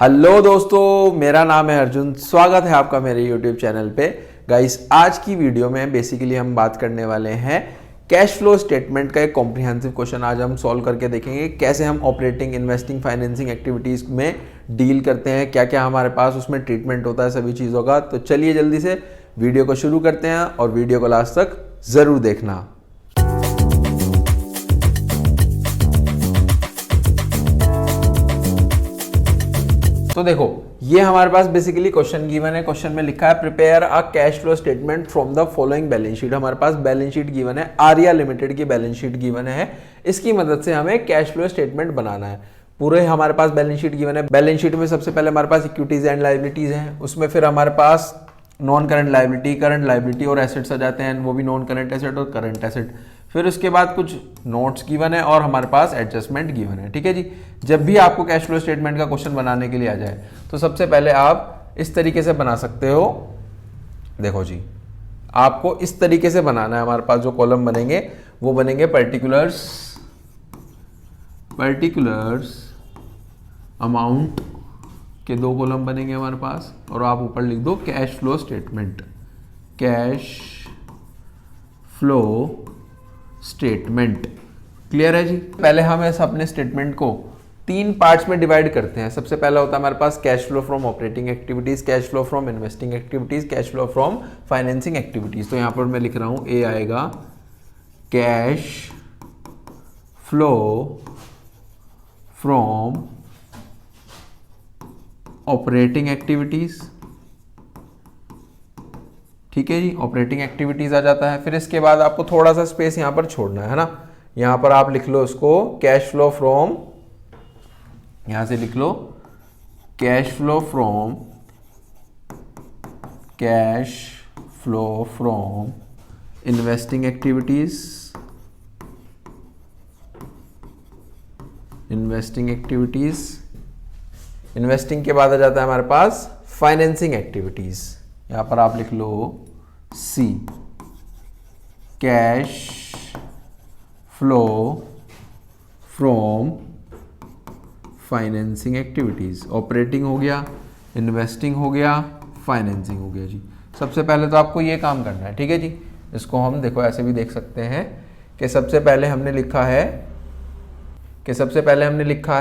Hello दोस्तों, मेरा नाम है अर्जुन। स्वागत है आपका मेरे YouTube चैनल पे। गाइस, आज की वीडियो में बेसिकली हम बात करने वाले हैं कैश फ्लो स्टेटमेंट का एक कॉम्प्रिहेंसिव क्वेश्चन आज हम सॉल्व करके देखेंगे। कैसे हम ऑपरेटिंग, इन्वेस्टिंग, फाइनेंसिंग एक्टिविटीज़ में डील करते हैं, क्या क्या हमारे पास उसमें ट्रीटमेंट होता है सभी चीज़ों का। तो चलिए जल्दी से वीडियो को शुरू करते हैं और वीडियो को लास्ट तक ज़रूर देखना। तो देखो, ये हमारे पास बेसिकली क्वेश्चन गिवन है। क्वेश्चन में लिखा है prepare a cash flow statement from the following balance sheet. हमारे पास बैलेंस शीट गिवन है, आर्या लिमिटेड की बैलेंस शीट गिवन है। इसकी मदद से हमें कैश फ्लो स्टेटमेंट बनाना है। पूरे हमारे पास बैलेंस शीट गिवन है। बैलेंस शीट में सबसे पहले हमारे पास इक्विटीज एंड लायबिलिटीज हैं, उसमें फिर हमारे पास non current liability, current liability और एसेट्स आ जाते हैं, वो भी नॉन करंट एसेट और करंट एसेट। फिर उसके बाद कुछ नोट्स गिवन है और हमारे पास एडजस्टमेंट गिवन है। ठीक है जी। जब भी आपको कैश फ्लो स्टेटमेंट का क्वेश्चन बनाने के लिए आ जाए तो सबसे पहले आप इस तरीके से बना सकते हो। देखो जी, आपको इस तरीके से बनाना है। हमारे पास जो कॉलम बनेंगे वो बनेंगे पर्टिकुलर्स अमाउंट के दो कॉलम बनेंगे हमारे पास, और आप ऊपर लिख दो cash flow statement. Cash flow statement clear है जी। पहले हम इस अपने स्टेटमेंट को तीन पार्ट्स में डिवाइड करते हैं। सबसे पहला होता है हमारे पास cash flow from operating activities, cash flow from investing activities, cash flow from financing activities. तो यहां पर मैं लिख रहा हूं, ए आएगा cash flow from operating activities. ठीक है जी, ऑपरेटिंग एक्टिविटीज आ जाता है। फिर इसके बाद आपको थोड़ा सा स्पेस यहां पर छोड़ना है ना। यहां पर आप लिख लो इसको कैश फ्लो फ्रॉम, यहां से लिख लो cash flow from investing activities, investing के बाद आ जाता है हमारे पास फाइनेंसिंग एक्टिविटीज। यहां पर आप लिख लो C, cash flow from financing activities. Operating हो गया, इन्वेस्टिंग हो गया, फाइनेंसिंग हो गया जी। सबसे पहले तो आपको ये काम करना है। ठीक है जी। इसको हम देखो ऐसे भी देख सकते हैं कि सबसे पहले हमने लिखा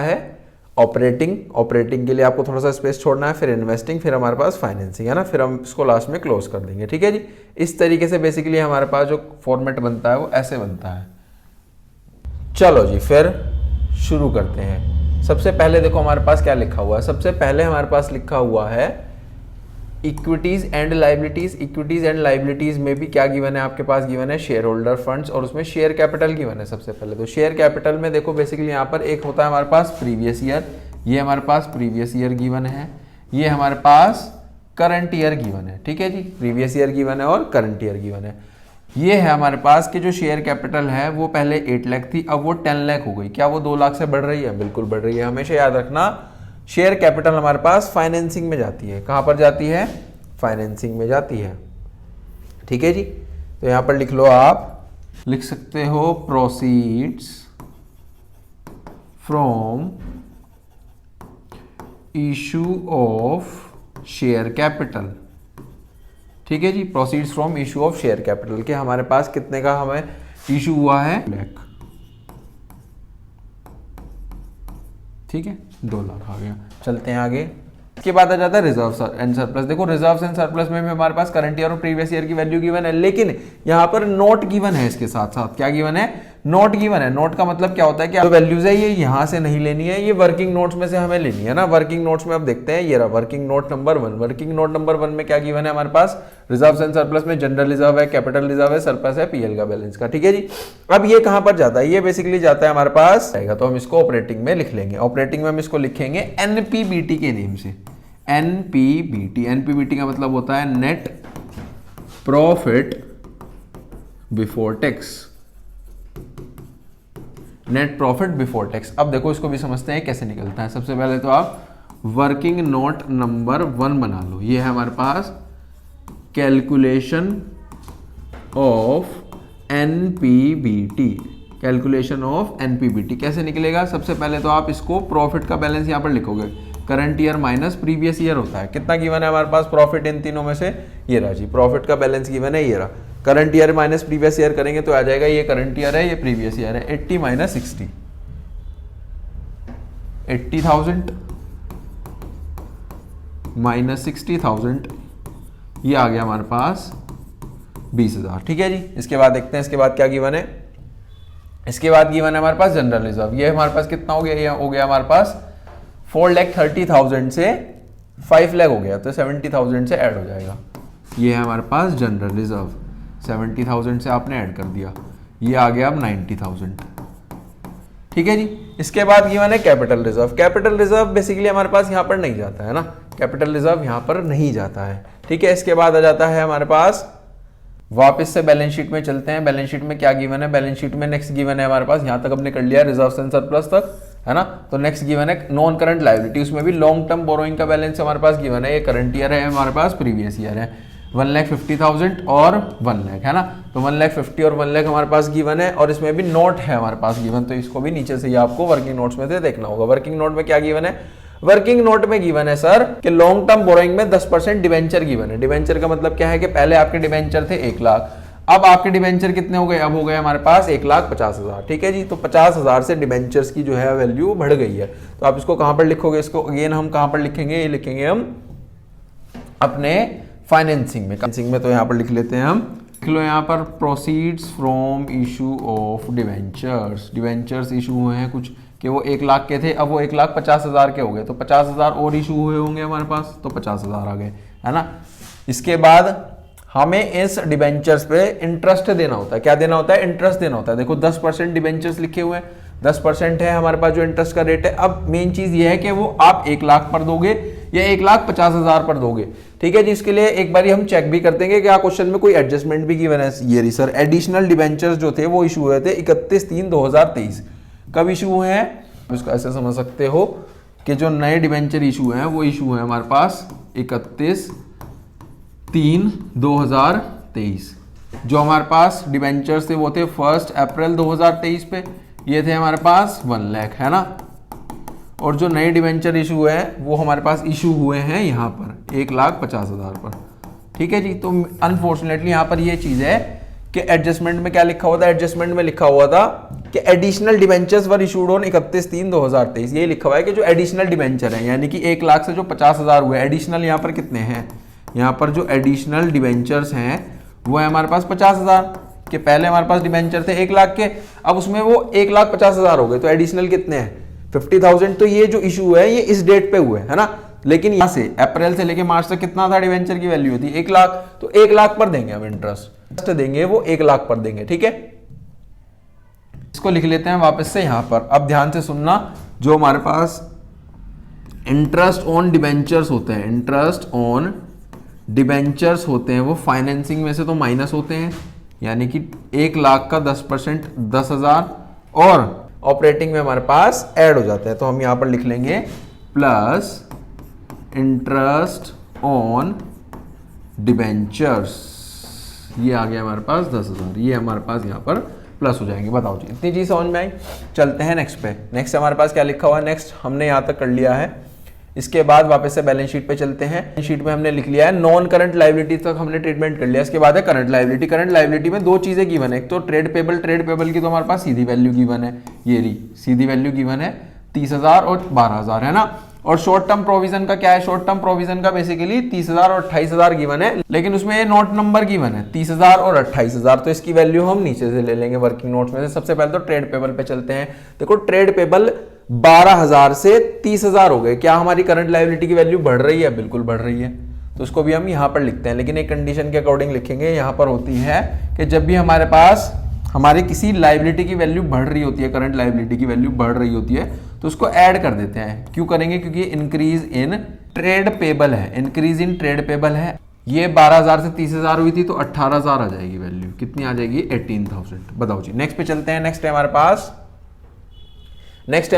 है ऑपरेटिंग के लिए आपको थोड़ा सा स्पेस छोड़ना है, फिर इन्वेस्टिंग, फिर हमारे पास फाइनेंसिंग है ना। फिर हम इसको लास्ट में क्लोज कर देंगे। ठीक है जी। इस तरीके से बेसिकली हमारे पास जो फॉर्मेट बनता है वो ऐसे बनता है। चलो जी, फिर शुरू करते हैं। सबसे पहले देखो हमारे पास क्या लिखा हुआ है। सबसे पहले हमारे पास लिखा हुआ है equities and liabilities. Equities and liabilities में भी क्या गिवन है आपके पास? गिवन है शेयर होल्डर फंड्स, और उसमें शेयर कैपिटल गिवन है। सबसे पहले तो शेयर कैपिटल में देखो बेसिकली यहाँ पर एक होता है हमारे पास प्रीवियस ईयर, ये हमारे पास प्रीवियस ईयर गिवन है, ये हमारे पास करंट ईयर गिवन है। ठीक है जी, प्रीवियस ईयर गिवन है और करंट ईयर गिवन है। ये है हमारे पास कि जो शेयर कैपिटल है वो पहले 8 लाख थी, अब वो 10 लाख हो गई। क्या वो 2 लाख से बढ़ रही है? बिल्कुल बढ़ रही है। हमेशा याद रखना, शेयर कैपिटल हमारे पास फाइनेंसिंग में जाती है। कहां पर जाती है? फाइनेंसिंग में जाती है। ठीक है जी। तो यहां पर लिख लो, आप लिख सकते हो proceeds from issue of share capital. ठीक है जी, proceeds from issue of share capital के हमारे पास कितने का हमें इशू हुआ है? लाख। ठीक है, 2 लाख आ गया। चलते हैं आगे। इसके बाद आ जाता है रिजर्व एंड सरप्लस। देखो रिजर्व एंड सरप्लस में भी हमारे पास करंट ईयर और प्रीवियस ईयर की वैल्यू गिवन है, लेकिन यहां पर नोट गिवन है। इसके साथ साथ क्या गिवन है? नोट गिवन है। नोट का मतलब क्या होता है कि जो वैल्यूज है ये यहां से नहीं लेनी है, ये वर्किंग नोट्स में से हमें लेनी है ना। वर्किंग नोट्स में अब देखते हैं, ये रहा working note number 1। Working note number 1 में क्या गिवन है हमारे पास? रिजर्व एंड सरप्लस में जनरल रिजर्व है, कैपिटल रिजर्व है, सरप्लस है पीएल का बैलेंस का। ठीक है जी। अब ये कहां पर जाता है? ये बेसिकली जाता है हमारे पास आएगा, तो हम इसको ऑपरेटिंग में लिख लेंगे। ऑपरेटिंग में हम इसको लिखेंगे एनपीबीटी के नेम से। एनपीबीटी का मतलब होता है net profit before tax. Net profit before tax. अब देखो इसको भी समझते हैं कैसे निकलता है। सबसे पहले तो आप वर्किंग नोट नंबर 1 बना लो। ये है हमारे पास calculation of NPBT. Calculation of NPBT कैसे निकलेगा? सबसे पहले तो आप इसको प्रॉफिट का बैलेंस यहां पर लिखोगे, current year minus previous year होता है। कितना गिवन है हमारे पास प्रॉफिट इन तीनों में से, ये रहा जी, प्रॉफिट का बैलेंस गिवन है, ये रहा। Current year minus previous year करेंगे तो आ जाएगा, ये करंट ईयर है, ये प्रीवियस ईयर है, 80 माइनस 60, 80,000 माइनस 60,000, ये आ गया हमारे पास 20,000। ठीक है जी। इसके बाद देखते हैं इसके बाद क्या गिवन है। इसके बाद गिवन है हमारे पास जनरल रिजर्व। ये हमारे पास कितना हो गया, ये हो गया हमारे पास 4,30,000 से 5 लाख हो गया, तो 70,000 से ऐड हो जाएगा। ये है हमारे पास जनरल रिजर्व, 70,000 से आपने ऐड कर दिया, ये आ गया अब 90,000। ठीक है जी। इसके बाद गिवन है capital reserve. Capital reserve basically हमारे पास यहाँ पर नहीं जाता है ना, कैपिटल रिजर्व यहाँ पर नहीं जाता है। ठीक है। इसके बाद आ जाता है हमारे पास, वापस से बैलेंस शीट में चलते हैं। बैलेंस शीट में क्या गिवन है, बैलेंस शीट में नेक्स्ट गिवन है हमारे पास, यहाँ तक हमने कर लिया रिजर्व एंड सरप्लस तक, है ना। तो नेक्स्ट गिवन है नॉन करंट लायबिलिटी, उसमें भी लॉन्ग टर्म बोरोइंग का बैलेंस हमारे पास गिवन है। ये करंट ईयर है हमारे पास, प्रीवियस ईयर है, 1,50,000 और 1 लाख, है ना। तो 1,50,000 और 1 लाख हमारे पास गिवन है, और इसमें भी नोट है हमारे पास गिवन, तो इसको भी नीचे से ही आपको वर्किंग नोट्स में से देखना होगा। वर्किंग नोट में क्या गिवन है, वर्किंग नोट में गिवन है सर कि लॉन्ग टर्म बोरोइंग में 10% डिवेंचर गिवन है। डिवेंचर का मतलब क्या है कि पहले आपके डिवेंचर थे 1 लाख, अब आपके डिवेंचर कितने हो गए, अब हो गए हमारे पास 1,50,000। ठीक है जी। तो 50,000 से डिवेंचर्स की जो है वैल्यू बढ़ गई है। तो आप इसको कहां पर लिखोगे, इसको अगेन हम कहां पर लिखेंगे, ये लिखेंगे हम अपने फाइनेंसिंग में। फाइनेंसिंग में तो यहां पर लिख लेते हैं हम, लिख लो यहां पर proceeds from issue of debentures. Debentures issue हुए हैं कुछ कि वो 1 लाख के थे, अब वो 1,50,000 के हो गए, तो 50,000 और इशू हुए होंगे हमारे पास, तो 50,000 आ गए, है ना। इसके बाद हमें इस डिबेंचर्स पे इंटरेस्ट देना होता है। क्या देना होता है, इंटरेस्ट देना होता है। देखो 10% डिबेंचर्स लिखे हुए हैं, 10% है हमारे पास जो इंटरेस्ट का रेट है। अब मेन चीज ये है कि वो आप 1 लाख पर दोगे या 1,50,000 पर दोगे। ठीक है जी। इसके लिए एक बार हम चेक भी कर देंगे कि क्वेश्चन में कोई एडजस्टमेंट भी गिवन है। ये सर एडिशनल डिबेंचर्स जो थे वो इशू हुए थे 31/3/2023। कब इशू हुए हैं, इसको ऐसे समझ सकते हो कि जो नए डिबेंचर इशू हैं वो इशू है हमारे पास 31/3/2023। जो हमारे पास डिबेंचर्स थे वो थे 1 अप्रैल 2023 पे, ये थे हमारे पास 1 लाख, है ना। और जो नए डिबेंचर इशू हुए हैं वो हमारे पास इशू हुए हैं यहाँ पर 1,50,000 पर। ठीक है जी। तो अनफॉर्चुनेटली यहाँ पर ये चीज है कि एडजस्टमेंट में क्या लिखा हुआ था, एडजस्टमेंट में लिखा हुआ था कि additional debentures were issued on 31/3/2023। ये लिखा हुआ है कि जो एडिशनल डिबेंचर है, यानी कि 1 लाख से जो 50,000 हुए, एडिशनल यहाँ पर कितने हैं, यहाँ पर जो एडिशनल डिबेंचर्स हैं वो है हमारे पास 50,000 के। पहले हमारे पास डिबेंचर थे 1 लाख के, अब उसमें वो 1,50,000 हो गए, तो एडिशनल कितने हैं 50,000। तो ये जो इशू है ये इस डेट पे हुए, है ना। लेकिन यहां से अप्रैल से लेके मार्च तक कितना था डिबेंचर की वैल्यू थी 1 लाख, तो 1 लाख पर देंगे हम इंटरेस्ट देंगे, वो 1 लाख पर देंगे। ठीक है। इसको लिख लेते हैं वापस से यहां पर। अब ध्यान से सुनना, जो हमारे पास इंटरेस्ट ऑन डिबेंचर्स होते हैं, इंटरेस्ट ऑन डिबेंचर्स होते हैं वो फाइनेंसिंग में से तो माइनस होते हैं, यानी कि 1 लाख का 10% 10,000, और ऑपरेटिंग में हमारे पास ऐड हो जाते हैं। तो हम यहां पर लिख लेंगे प्लस इंटरेस्ट ऑन डिबेंचर्स, ये आ गया हमारे पास 10,000, ये हमारे पास यहां पर प्लस हो जाएंगे। बताओ जी, इतनी चीज समझ में आई। चलते हैं नेक्स्ट पे। नेक्स्ट हमारे पास क्या लिखा हुआ है, नेक्स्ट हमने यहां तक कर लिया है। इसके बाद वापस से बैलेंस शीट पे चलते हैं। बैलेंस शीट में हमने लिख लिया है नॉन करंट लायबिलिटी तक हमने ट्रीटमेंट कर लिया। इसके बाद है करंट लायबिलिटी। करंट लायबिलिटी में 2 चीजें गिवन है, एक तो ट्रेड पेबल। ट्रेड पेबल की तो हमारे पास सीधी वैल्यू गिवन है, ये रही सीधी वैल्यू गिवन है 30,000 और 12,000, है ना। और शॉर्ट टर्म प्रोविजन का क्या है, शॉर्ट टर्म प्रोविजन का बेसिकली 30,000 और 28,000 गिवन है, लेकिन उसमें ये नोट नंबर गिवन है 30,000 और 28,000। तो इसकी वैल्यू हम नीचे से ले लेंगे वर्किंग नोट्स में से। सबसे पहले तो ट्रेड पेबल पे चलते हैं। देखो ट्रेड पेबल 12,000 से 30,000 हो गए। क्या हमारी करंट लायबिलिटी की वैल्यू बढ़ रही है, बिल्कुल बढ़ रही है। तो उसको भी हम यहां पर लिखते हैं, लेकिन एक कंडीशन के अकॉर्डिंग लिखेंगे। यहां पर होती है कि जब भी हमारे पास हमारे किसी लायबिलिटी की वैल्यू बढ़ रही होती है, करंट लायबिलिटी की वैल्यू बढ़ रही होती है, तो उसको ऐड कर देते हैं। क्यों करेंगे, क्योंकि इंक्रीज इन ट्रेड पेबल है, इंक्रीज इन ट्रेड पेबल है। ये 12,000 से 30,000 हुई थी, तो 18,000 आ जाएगी वैल्यू। कितनी आ जाएगी 18,000। बताओ जी, नेक्स्ट पे चलते हैं। नेक्स्ट है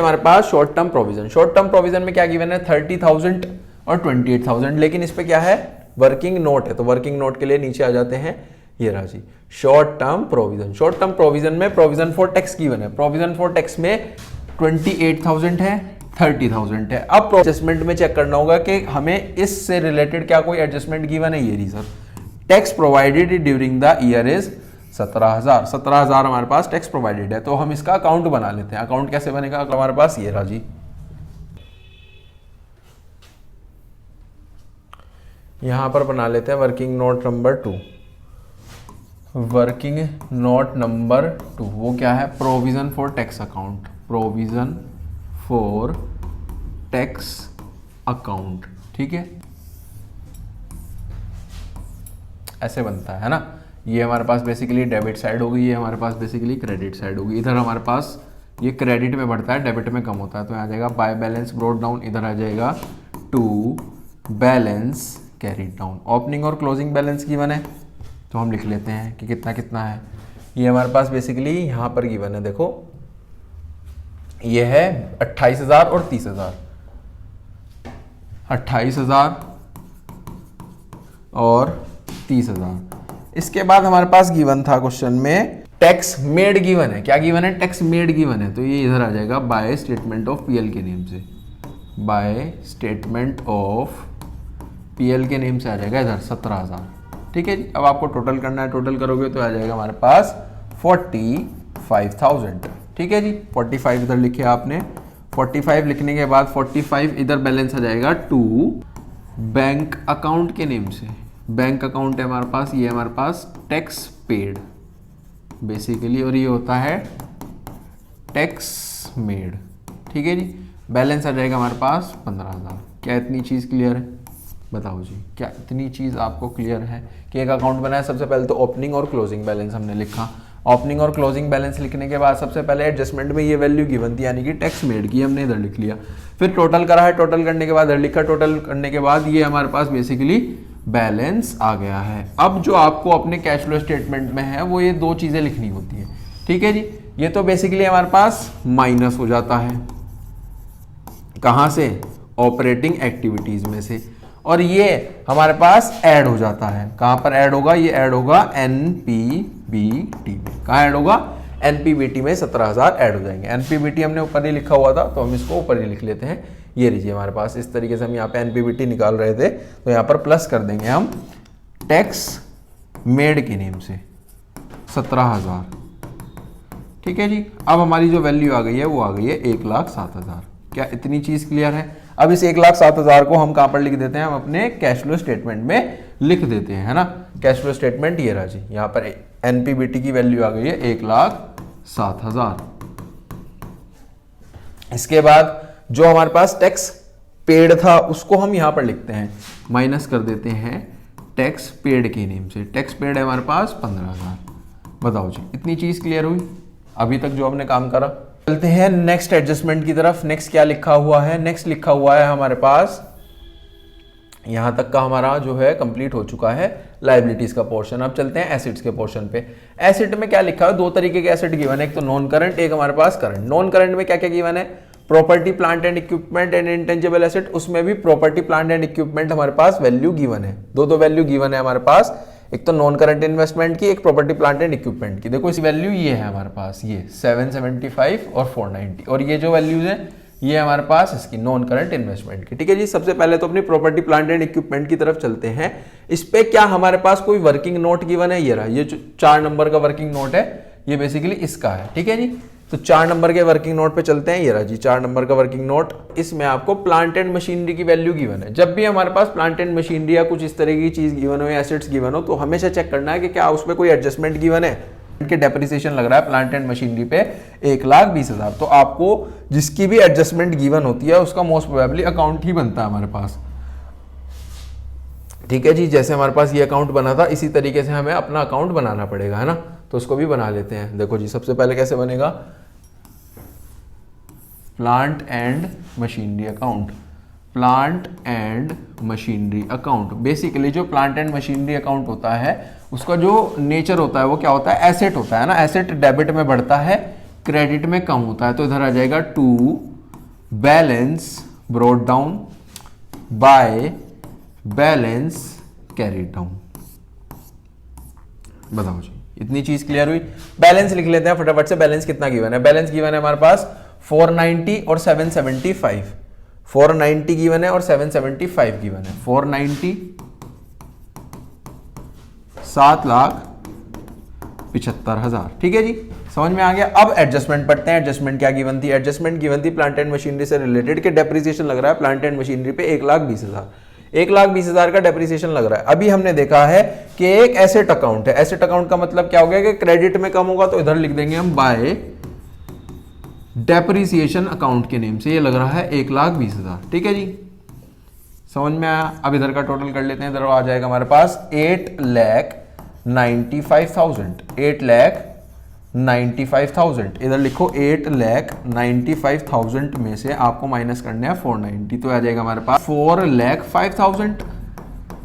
हमारे पास short term provision. Short term provision में क्या गिवन है 30,000 और 28,000, लेकिन इस पे क्या है वर्किंग नोट है। तो वर्किंग नोट के लिए नीचे आ जाते हैं, ये राशि short term provision. Short term provision में प्रोविजन फॉर टैक्स गिवन है। प्रोविजन फॉर टैक्स में 28,000 है, 30,000 है। अब एडजस्टमेंट में चेक करना होगा कि हमें इससे रिलेटेड क्या कोई एडजस्टमेंट गिवन है। ये रही sir, tax provided during the year is 17,000। 17,000 हमारे पास टैक्स प्रोवाइडेड है, तो हम इसका अकाउंट बना लेते हैं। अकाउंट कैसे बनेगा हमारे पास, ये रहा जी, यहां पर बना लेते हैं working note number 2। Working note number 2 वो क्या है, provision for tax account. Provision for tax account, ठीक है, ऐसे बनता है ना। ये हमारे पास बेसिकली डेबिट साइड होगी, ये हमारे पास बेसिकली क्रेडिट साइड होगी। इधर हमारे पास ये क्रेडिट में बढ़ता है, डेबिट में कम होता है, तो आ जाएगा बाय बैलेंस ब्रॉट डाउन, इधर आ जाएगा to balance carried down. Opening और क्लोजिंग बैलेंस गिवन है, तो हम लिख लेते हैं कि कितना कितना है। ये हमारे पास बेसिकली यहाँ पर गिवन है, देखो ये है 28,000 और 30,000। 28,000 और 30,000। इसके बाद हमारे पास गिवन था क्वेश्चन में टैक्स मेड गिवन है। क्या गिवन है, टैक्स मेड गिवन है, तो ये इधर आ जाएगा बाय स्टेटमेंट ऑफ पीएल के नेम से। बाय स्टेटमेंट ऑफ पीएल के नेम से आ जाएगा इधर 17,000, ठीक है जी। अब आपको टोटल करना है, टोटल करोगे तो आ जाएगा हमारे पास 45,000, ठीक है जी। 45 इधर लिखे आपने, 45 लिखने के बाद 45 इधर बैलेंस आ जाएगा टू बैंक अकाउंट के नेम से। बैंक अकाउंट है हमारे पास, ये हमारे पास टैक्स पेड बेसिकली, और ये होता है टैक्स मेड, ठीक है जी। बैलेंस आ जाएगा हमारे पास 15,000। क्या इतनी चीज़ क्लियर है, बताओ जी, क्या इतनी चीज़ आपको क्लियर है कि एक अकाउंट बनाया। सबसे पहले तो ओपनिंग और क्लोजिंग बैलेंस हमने लिखा। ओपनिंग और क्लोजिंग बैलेंस लिखने के बाद सबसे पहले एडजस्टमेंट में ये वैल्यू गिवन थी, यानी कि टैक्स मेड की, हमने इधर लिख लिया। फिर टोटल करा है, टोटल करने के बाद इधर लिखा, टोटल करने के बाद ये हमारे पास बेसिकली बैलेंस आ गया है। अब जो आपको अपने कैश फ्लो स्टेटमेंट में है वो ये दो चीज़ें लिखनी होती है, ठीक है जी। ये तो बेसिकली हमारे पास माइनस हो जाता है, कहाँ से, ऑपरेटिंग एक्टिविटीज़ में से, और ये हमारे पास ऐड हो जाता है। कहाँ पर ऐड होगा, ये ऐड होगा एनपीबीटी में। कहाँ ऐड होगा, एनपीबीटी में 17,000 ऐड हो जाएंगे। एनपीबीटी हमने ऊपर ही लिखा हुआ था, तो हम इसको ऊपर ही लिख लेते हैं। ये लीजिए हमारे पास इस तरीके से हम यहाँ पे एनपीबीटी निकाल रहे थे, तो यहाँ पर प्लस कर देंगे हम टैक्स मेड के नेम से 17,000, ठीक है जी। अब हमारी जो वैल्यू आ गई है वो आ गई है 1,07,000। क्या इतनी चीज़ क्लियर है। अब इस 1,07,000 को हम कहाँ पर लिख देते हैं, हम अपने कैश फ्लो स्टेटमेंट में लिख देते हैं, है ना। कैश फ्लो स्टेटमेंट ये रहा जी, यहाँ पर एनपीबीटी की वैल्यू आ गई है 1,07,000। इसके बाद जो हमारे पास टैक्स पेड था उसको हम यहाँ पर लिखते हैं, माइनस कर देते हैं टैक्स पेड के नेम से। टैक्स पेड है हमारे पास 15,000। बताओ जी, इतनी चीज़ क्लियर हुई अभी तक जो हमने काम करा। चलते हैं नेक्स्ट एडजस्टमेंट की तरफ। नेक्स्ट क्या लिखा हुआ है, नेक्स्ट लिखा हुआ है हमारे पास, यहां तक का हमारा जो है कंप्लीट हो चुका है लायबिलिटीज का पोर्शन। अब चलते हैं एसेट्स के पोर्शन पे। एसेट में क्या लिखा है, दो तरीके के एसेट गिवन है, एक तो नॉन करंट, एक हमारे पास करंट। नॉन करंट में क्या क्या गिवन है, property plant and equipment and intangible asset. उसमें भी प्रॉपर्टी प्लांट एंड इक्विपमेंट हमारे पास वैल्यू गिवन है, दो वैल्यू गिवन है हमारे पास, एक तो नॉन करंट इन्वेस्टमेंट की, एक प्रॉपर्टी प्लांट एंड इक्विपमेंट की। देखो इस वैल्यू ये है हमारे पास, ये 775 और 490, और ये जो वैल्यूज है ये हमारे पास इसकी नॉन करंट इन्वेस्टमेंट की, ठीक है जी। सबसे पहले तो अपनी प्रॉपर्टी प्लांट एंड इक्विपमेंट की तरफ चलते हैं। इस पे क्या हमारे पास कोई वर्किंग नोट गिवन है, ये रहा, ये 4 नंबर का वर्किंग नोट है, ये बेसिकली इसका है, ठीक है जी। तो 4 नंबर के वर्किंग नोट पे चलते हैं, ये रहा जी 4 नंबर का वर्किंग नोट। इसमें आपको प्लांट एंड मशीनरी की वैल्यू गिवन है। जब भी हमारे पास प्लांट एंड मशीनरी या कुछ इस तरह की चीज गिवन हो या एसेट्स गिवन हो, तो हमेशा चेक करना है कि क्या उसमें कोई एडजस्टमेंट गिवन है। इनके डेप्रिसिएशन लग रहा है प्लांट एंड मशीनरी पे 1,20,000, तो आपको जिसकी भी एडजस्टमेंट गिवन होती है उसका मोस्ट प्रोबेबली अकाउंट ही बनता है हमारे पास, ठीक है जी। जैसे हमारे पास ये अकाउंट बना था इसी तरीके से हमें अपना अकाउंट बनाना पड़ेगा, है ना। तो उसको भी बना लेते हैं। देखो जी, सबसे पहले कैसे बनेगा, plant and machinery account. Plant and machinery account, basically जो प्लांट एंड मशीनरी अकाउंट होता है उसका जो नेचर होता है वो क्या होता है, एसेट होता है ना। एसेट डेबिट में बढ़ता है, क्रेडिट में कम होता है, तो इधर आ जाएगा to balance brought down by balance carried down. बताओ जी, इतनी चीज क्लियर हुई। बैलेंस लिख लेते हैं फटाफट से। बैलेंस कितना गिवन है, बैलेंस गिवन है हमारे पास 490 और 775, 490 गिवन है और 775 गिवन है। 490 7,75,000, ठीक है जी, समझ में आ गया। अब एडजस्टमेंट पढ़ते हैं। एडजस्टमेंट क्या गिवन थी? एडजस्टमेंट गिवन थी प्लांट एंड मशीनरी से रिलेटेड के डेप्रिसिएशन लग रहा है प्लांट एंड मशीनरी पे 1,20,000, 1,20,000 का डेप्रिसिएशन लग रहा है। अभी हमने देखा है कि एक एसेट अकाउंट है, एसेट अकाउंट का मतलब क्या हो गया कि क्रेडिट में कम होगा तो इधर लिख देंगे हम बाय डेप्रिसिएशन अकाउंट के नेम से, ये लग रहा है 1,20,000, ठीक है जी, समझ में आया। अब इधर का टोटल कर लेते हैं, इधर आ जाएगा हमारे पास 8,95,000, 8,95,000, इधर लिखो 8,95,000 में से आपको माइनस करना है 490, तो आ जाएगा हमारे पास 4,05,000।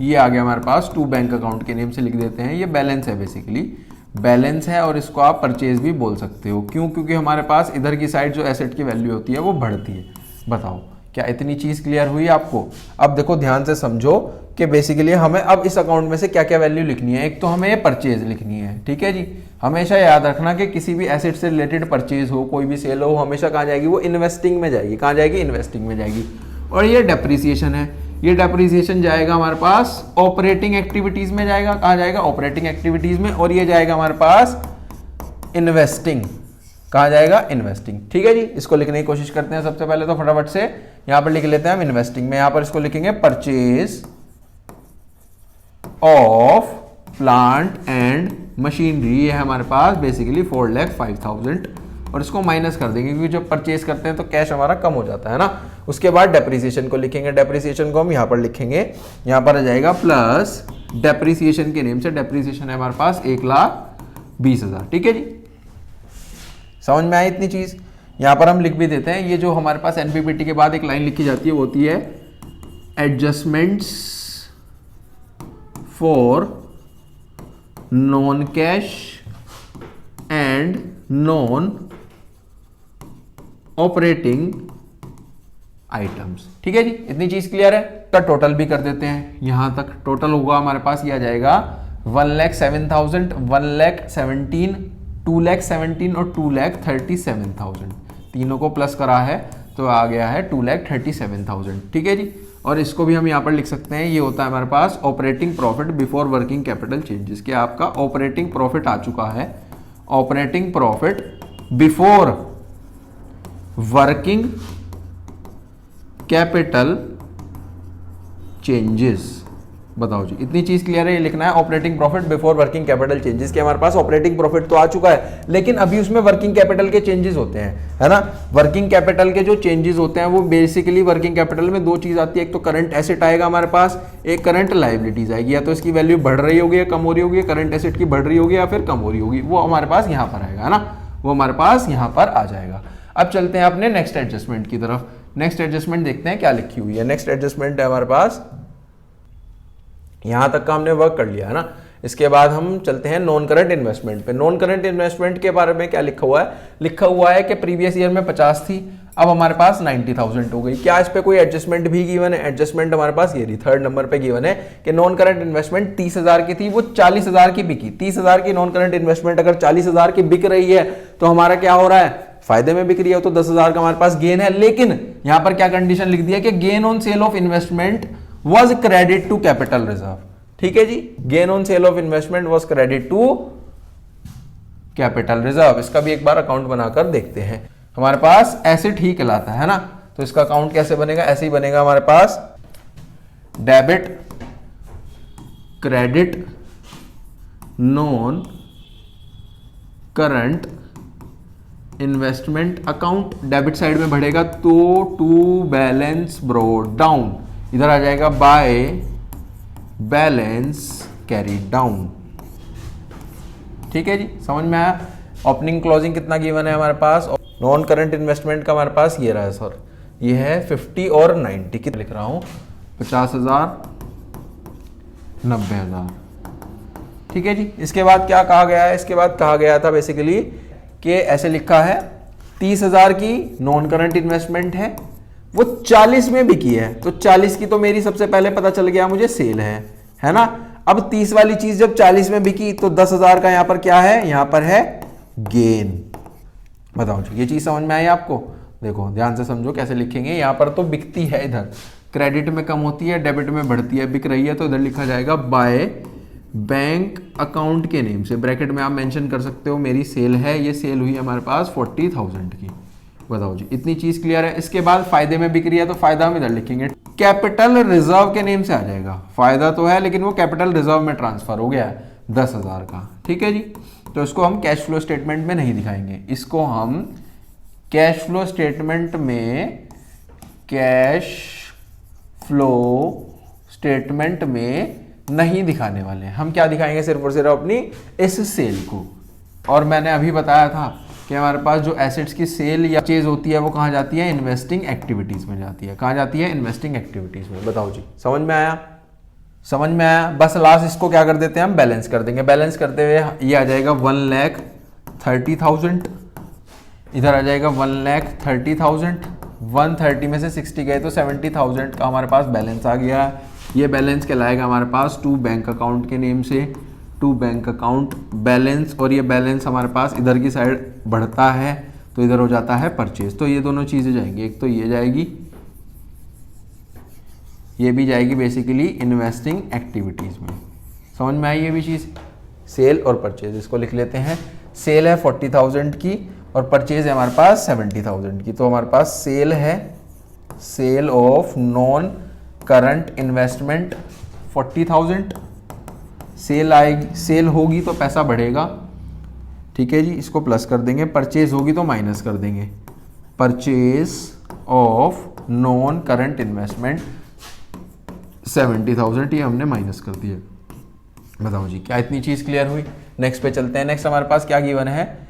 ये आ गया हमारे पास, टू बैंक अकाउंट के नेम से लिख देते हैं, ये बैलेंस है, बेसिकली बैलेंस है, और इसको आप परचेज भी बोल सकते हो। क्यों? क्योंकि हमारे पास इधर की साइड जो एसेट की वैल्यू होती है वो बढ़ती है। बताओ क्या इतनी चीज क्लियर हुई आपको? अब देखो ध्यान से समझो कि बेसिकली हमें अब इस अकाउंट में से क्या क्या वैल्यू लिखनी है। एक तो हमें ये परचेज लिखनी है, ठीक है जी। हमेशा याद रखना कि किसी भी एसेट से रिलेटेड परचेज हो, कोई भी सेल हो, हमेशा कहाँ जाएगी? वो इन्वेस्टिंग में जाएगी। कहाँ जाएगी? इन्वेस्टिंग में जाएगी। और ये डेप्रिसिएशन है, ये डेप्रिसिएशन जाएगा हमारे पास ऑपरेटिंग एक्टिविटीज में जाएगा। कहाँ जाएगा? ऑपरेटिंग एक्टिविटीज में। और ये जाएगा हमारे पास इन्वेस्टिंग। कहाँ जाएगा? इन्वेस्टिंग, ठीक है जी। इसको लिखने की कोशिश करते हैं। सबसे पहले तो फटाफट से यहां पर लिख लेते हैं हम इन्वेस्टिंग में। यहां पर इसको लिखेंगे purchase of plant and machinery, ये है हमारे पास बेसिकली 4,05,000, और इसको माइनस कर देंगे क्योंकि जब परचेज करते हैं तो कैश हमारा कम हो जाता है ना। उसके बाद डेप्रिसिएशन को लिखेंगे, डेप्रिसिएशन को हम यहां पर लिखेंगे, यहां पर आ जाएगा प्लस डेप्रिसिएशन के नेम से, डेप्रिसिएशन है हमारे पास 1,20,000, ठीक है जी। समझ में आई इतनी चीज? यहां पर हम लिख भी देते हैं, ये जो हमारे पास एनपीबीटी के बाद एक लाइन लिखी जाती है वो होती है adjustments for non cash and non operating items, ठीक है जी। इतनी चीज क्लियर है? तो टोटल भी कर देते हैं। यहां तक टोटल होगा हमारे पास, ये आ जाएगा 1,07,000, 1,17,000, 2,17,000 और 2,37,000, तीनों को प्लस करा है तो आ गया है 2,37,000, ठीक है जी। और इसको भी हम यहाँ पर लिख सकते हैं, ये होता है हमारे पास operating profit before working capital changes, कि आपका ऑपरेटिंग प्रॉफिट आ चुका है, operating profit before working capital changes. बताओ जी, इतनी चीज क्लियर है? ये लिखना है operating profit before working capital changes, कि हमारे पास ऑपरेटिंग प्रॉफिट तो आ चुका है लेकिन अभी उसमें वर्किंग कैपिटल के चेंजेस होते हैं, है ना। वर्किंग कैपिटल के जो चेंजेस होते हैं वो बेसिकली वर्किंग कैपिटल में दो चीज आती है, एक तो करंट एसेट आएगा हमारे पास, एक करंट लायबिलिटीज आएगी। या तो इसकी वैल्यू बढ़ रही होगी या कम हो रही होगी, करंट एसेट की बढ़ रही होगी या फिर कम हो रही होगी, वो हमारे पास यहाँ पर आएगा, है ना, वो हमारे पास यहाँ पर आ जाएगा। अब चलते हैं अपने नेक्स्ट एडजस्टमेंट की तरफ। नेक्स्ट एडजस्टमेंट देखते हैं क्या लिखी हुई है। नेक्स्ट एडजस्टमेंट है हमारे पास, यहां तक का हमने वर्क कर लिया है ना। इसके बाद हम चलते हैं नॉन करंट इन्वेस्टमेंट पे। नॉन करंट इन्वेस्टमेंट के बारे में क्या लिखा हुआ है? लिखा हुआ है कि प्रीवियस ईयर में 50 थी, अब हमारे पास 90,000 हो गई। क्या इस पे कोई एडजस्टमेंट भी गिवन है? एडजस्टमेंट हमारे पास ये रही, थर्ड नंबर पे गिवन है कि नॉन करंट इन्वेस्टमेंट 30,000 की थी, वो 40,000 की बिकी। 30,000 की नॉन करंट इन्वेस्टमेंट अगर 40,000 की बिक रही है तो हमारा क्या हो रहा है? फायदे में बिक रही है, तो 10,000 का हमारे पास गेन है। लेकिन यहां पर क्या कंडीशन लिख दिया कि gain on sale of investment was credit to capital reserve, ठीक है जी। Gain on sale of investment was credit to capital reserve. इसका भी एक बार अकाउंट बनाकर देखते हैं। हमारे पास एसेट ही कहलाता है ना, तो इसका अकाउंट कैसे बनेगा? ऐसे ही बनेगा हमारे पास debit credit non current investment account. Debit side में बढ़ेगा तो टू बैलेंस ब्रॉट डाउन, इधर आ जाएगा बाय बैलेंस कैरीड डाउन, ठीक है जी। समझ में आया? ओपनिंग क्लोजिंग कितना गिवन है हमारे पास? नॉन करंट इन्वेस्टमेंट का हमारे पास ये रहा है सर, ये है 50 और 90 की लिख रहा हूं, 50,000, 90,000, ठीक है जी। इसके बाद क्या कहा गया है? इसके बाद कहा गया था बेसिकली कि ऐसे लिखा है 30,000 की नॉन करंट इन्वेस्टमेंट है, वो 40 में बिकी है, तो 40 की तो मेरी सबसे पहले पता चल गया मुझे सेल है ना। अब 30 वाली चीज जब 40 में बिकी तो 10,000 का यहां पर क्या है? यहां पर है गेन। बताओ जी, ये चीज समझ में आई आपको? देखो ध्यान से समझो कैसे लिखेंगे। यहाँ पर तो बिकती है, इधर क्रेडिट में कम होती है, डेबिट में बढ़ती है, बिक रही है, तो इधर लिखा जाएगा बाय बैंक अकाउंट के नेम से। ब्रैकेट में आप मेंशन कर सकते हो मेरी सेल है, ये सेल हुई हमारे पास 40,000 की। बताओ जी, इतनी चीज क्लियर है। इसके बाद फायदे में बिक रही है तो फायदा हम इधर लिखेंगे, कैपिटल रिजर्व के नेम से आ जाएगा। फायदा तो है लेकिन वो कैपिटल रिजर्व में ट्रांसफर हो गया है 10,000 का। ठीक है जी, तो इसको हम कैश फ्लो स्टेटमेंट में नहीं दिखाएंगे, इसको हम कैश फ्लो स्टेटमेंट में नहीं दिखाने वाले हैं। हम क्या दिखाएंगे, सिर्फ और सिर्फ अपनी इस सेल को। और मैंने अभी बताया था कि हमारे पास जो एसेट्स की सेल या परचेज होती है वो कहाँ जाती है, इन्वेस्टिंग एक्टिविटीज में जाती है। कहाँ जाती है, इन्वेस्टिंग एक्टिविटीज में। बताओ जी, समझ में आया? समझ में आया। बस लास्ट इसको क्या कर देते हैं, हम बैलेंस कर देंगे। बैलेंस करते हुए ये आ जाएगा 1,30,000, इधर आ जाएगा 1,30,000। 130 में से 60 गए तो 70,000 का हमारे पास बैलेंस आ गया। ये बैलेंस कहलाएगा हमारे पास टू बैंक अकाउंट के नेम से, टू बैंक अकाउंट बैलेंस। और ये बैलेंस हमारे पास इधर की साइड बढ़ता है तो इधर हो जाता है परचेज। तो ये दोनों चीज़ें जाएंगी, एक तो ये जाएगी, ये भी जाएगी बेसिकली इन्वेस्टिंग एक्टिविटीज़ में। समझ में आई ये भी चीज़, सेल और परचेज। इसको लिख लेते हैं, सेल है 40,000 की और परचेज है हमारे पास 70,000 की। तो हमारे पास सेल है, sale of non current investment 40,000। Sale आएगी, सेल होगी तो पैसा बढ़ेगा। ठीक है जी, इसको प्लस कर देंगे। परचेज होगी तो माइनस कर देंगे। Purchase of non current investment 70,000, ये हमने माइनस कर दिया। बताओ जी, क्या इतनी चीज़ क्लियर हुई? नेक्स्ट पे चलते हैं। नेक्स्ट हमारे पास क्या गिवन है,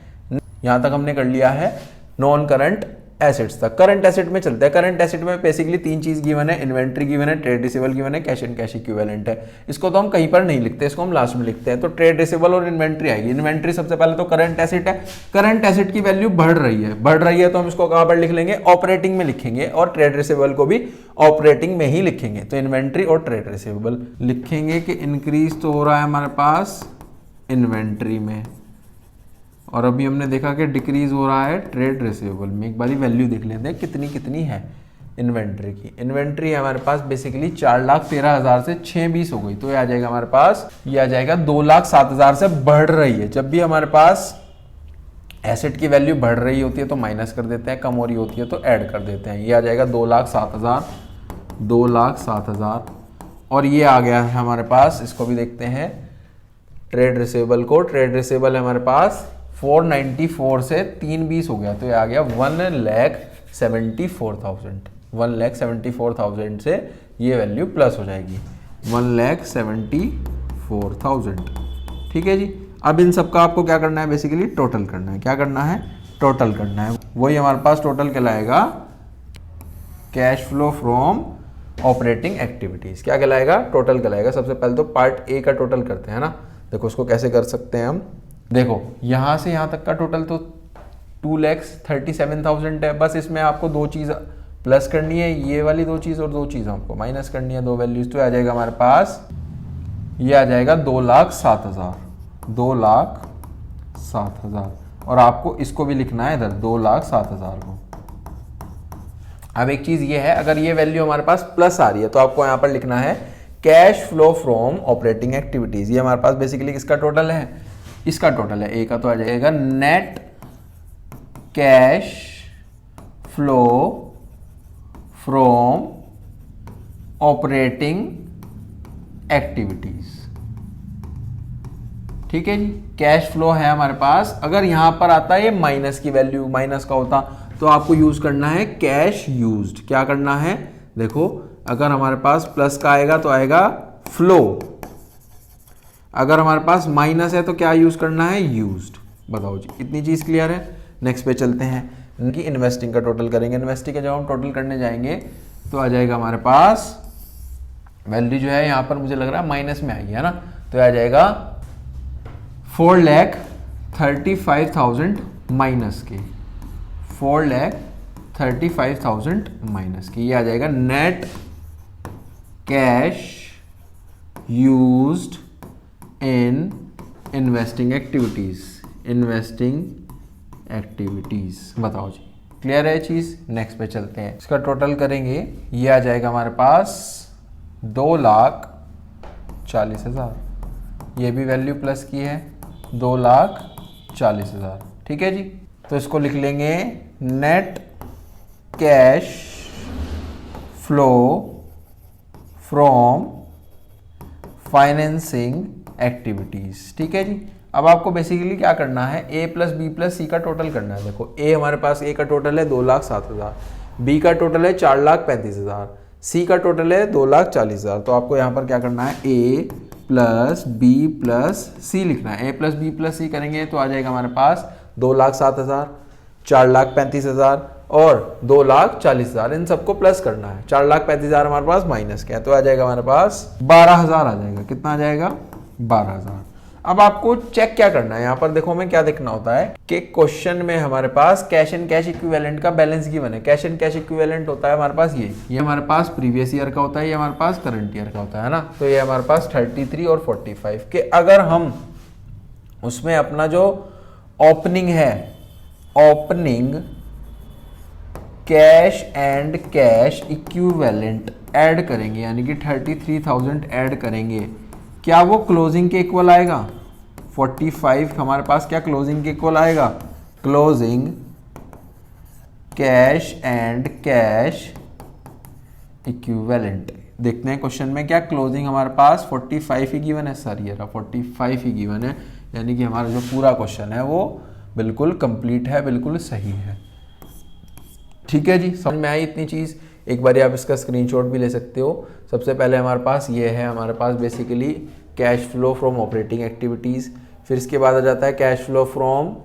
यहाँ तक हमने कर लिया है नॉन करंट एसेट्स तक। करंट एसेट में चलते हैं। करंट एसेट में बेसिकली तीन चीज गिवन है, इन्वेंट्री गिवन है, ट्रेड रिसीवेबल गिवन है, कैश एंड कैश इक्विवेलेंट है। इसको तो हम कहीं पर नहीं लिखते, इसको हम लास्ट में लिखते हैं। तो ट्रेड रिसीवेबल और इन्वेंट्री आएगी। इन्वेंट्री सबसे पहले तो करंट एसेट है, करंट एसेट की वैल्यू बढ़ रही है तो हम इसको कहाँ पर लिख लेंगे, ऑपरेटिंग में लिखेंगे। और ट्रेड रिसीवेबल को भी ऑपरेटिंग में ही लिखेंगे। तो इन्वेंट्री और ट्रेड रिसीवेबल लिखेंगे कि इंक्रीज तो हो रहा है हमारे पास इन्वेंट्री में, और अभी हमने देखा कि डिक्रीज हो रहा है ट्रेड रिसीवेबल में। एक बारी वैल्यू देख लेते हैं कितनी कितनी है इन्वेंट्री की। इन्वेंट्री हमारे पास बेसिकली 4,13,000 से 6,20 हो गई। तो ये आ जाएगा हमारे पास, ये आ जाएगा 2,07,000 से बढ़ रही है। जब भी हमारे पास एसेट की वैल्यू बढ़ रही होती है तो माइनस कर देते हैं, कम हो रही होती है तो ऐड कर देते हैं। ये आ जाएगा 2,07,000। और ये आ गया है हमारे पास, इसको भी देखते हैं ट्रेड रिसीवेबल को। ट्रेड रिसीवेबल है हमारे पास 494 से 320 हो गया। तो ये आ गया 1,74,000। 1,74,000 से ये वैल्यू प्लस हो जाएगी 1,74,000। ठीक है जी। अब इन सब का आपको क्या करना है, बेसिकली टोटल करना है। क्या करना है, टोटल करना है। वही हमारे पास टोटल कहलाएगा cash flow from operating activities. क्या कहलाएगा, टोटल कहलाएगा। सबसे पहले तो पार्ट ए का टोटल करते हैं ना। देखो उसको कैसे कर सकते हैं हम। देखो यहाँ से यहाँ तक का टोटल तो 2,37,000 है। बस इसमें आपको दो चीज़ प्लस करनी है, ये वाली दो चीज़, और दो चीज़ आपको माइनस करनी है, दो वैल्यूज। तो आ जाएगा हमारे पास, ये आ जाएगा 2,07,000। 2,07,000। और आपको इसको भी लिखना है इधर 2,07,000 को। अब एक चीज़ ये है, अगर ये वैल्यू हमारे पास प्लस आ रही है तो आपको यहाँ पर लिखना है cash flow from operating activities. ये हमारे पास बेसिकली किसका टोटल है, इसका टोटल है। ए का तो आ जाएगा net cash flow from operating activities. ठीक है जी। कैश फ्लो है हमारे पास। अगर यहां पर आता है ये माइनस की वैल्यू, माइनस का होता तो आपको यूज करना है कैश यूज्ड। क्या करना है, देखो अगर हमारे पास प्लस का आएगा तो आएगा फ्लो, अगर हमारे पास माइनस है तो क्या यूज करना है, यूज्ड। बताओ जी, इतनी चीज क्लियर है। नेक्स्ट पे चलते हैं, इनकी इन्वेस्टिंग का टोटल करेंगे। इन्वेस्टिंग का जब हम टोटल करने जाएंगे तो आ जाएगा हमारे पास वैल्यू जो है यहाँ पर मुझे लग रहा है माइनस में आएगी, है ना। तो आ जाएगा 4,35,000 माइनस के, 4,35,000 माइनस की। ये आ जाएगा net cash used in investing activities. Investing activities, बताओ जी क्लियर है चीज़। नेक्स्ट पे चलते हैं, इसका टोटल करेंगे, ये आ जाएगा हमारे पास 2,40,000, ये भी वैल्यू प्लस की है 2,40,000, ठीक है जी। तो इसको लिख लेंगे net cash flow from financing activities, ठीक है जी। अब आपको बेसिकली क्या करना है, ए प्लस बी प्लस सी का टोटल करना है। देखो ए हमारे पास, ए का टोटल है 2,07,000, बी का टोटल है 4,35,000, सी का टोटल है 2,40,000। तो आपको यहाँ पर क्या करना है, ए प्लस बी प्लस सी लिखना है। ए प्लस बी प्लस सी करेंगे तो आ जाएगा हमारे पास 2,07,000, 4,35,000 और 2,40,000, इन सबको प्लस करना है। 4,35,000 हमारे पास माइनस क्या है, तो आ जाएगा हमारे पास 12,000 आ जाएगा। कितना आ जाएगा, 12,000। अब आपको चेक क्या करना है, यहाँ पर देखो हमें क्या देखना होता है कि क्वेश्चन में हमारे पास कैश एंड कैश इक्विवेलेंट का बैलेंस गिवन है। कैश एंड कैश इक्विवेलेंट होता है हमारे पास ये हमारे पास प्रीवियस ईयर का होता है, ये हमारे पास करंट ईयर का होता है ना। तो ये हमारे पास 33 और 45 के, अगर हम उसमें अपना जो ओपनिंग है, opening cash and cash equivalent add करेंगे, यानी कि 33,000 ऐड करेंगे, क्या वो क्लोजिंग के इक्वल आएगा। 45 हमारे पास क्या क्लोजिंग के इक्वल आएगा, closing cash and cash equivalent. देखते हैं क्वेश्चन में क्या क्लोजिंग हमारे पास 45 ही गिवन है। सर ये रहा 45 ही गिवन है, यानी कि हमारा जो पूरा क्वेश्चन है वो बिल्कुल कंप्लीट है, बिल्कुल सही है, ठीक है जी। समझ में आई इतनी चीज़। एक बार आप इसका स्क्रीनशॉट भी ले सकते हो। सबसे पहले हमारे पास ये है, हमारे पास basically cash flow from operating activities, फिर इसके बाद आ जाता है कैश फ्लो फ्रॉम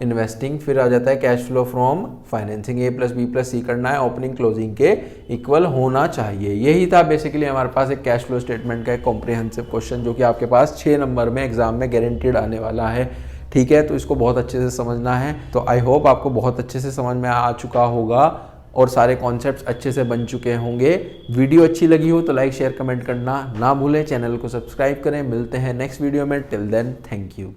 इन्वेस्टिंग, फिर आ जाता है cash flow from financing. A plus B plus C करना है, ओपनिंग क्लोजिंग के इक्वल होना चाहिए। यही था बेसिकली हमारे पास एक कैश फ्लो स्टेटमेंट का एक कॉम्प्रिहेंसिव क्वेश्चन, जो कि आपके पास 6 नंबर में एग्जाम में गारंटीड आने वाला है, ठीक है। तो इसको बहुत अच्छे से समझना है। तो आई होप आपको बहुत अच्छे से समझ में आ चुका होगा और सारे कॉन्सेप्ट्स अच्छे से बन चुके होंगे। वीडियो अच्छी लगी हो तो लाइक शेयर कमेंट करना ना भूलें, चैनल को सब्सक्राइब करें। मिलते हैं नेक्स्ट वीडियो में, टिल देन थैंक यू।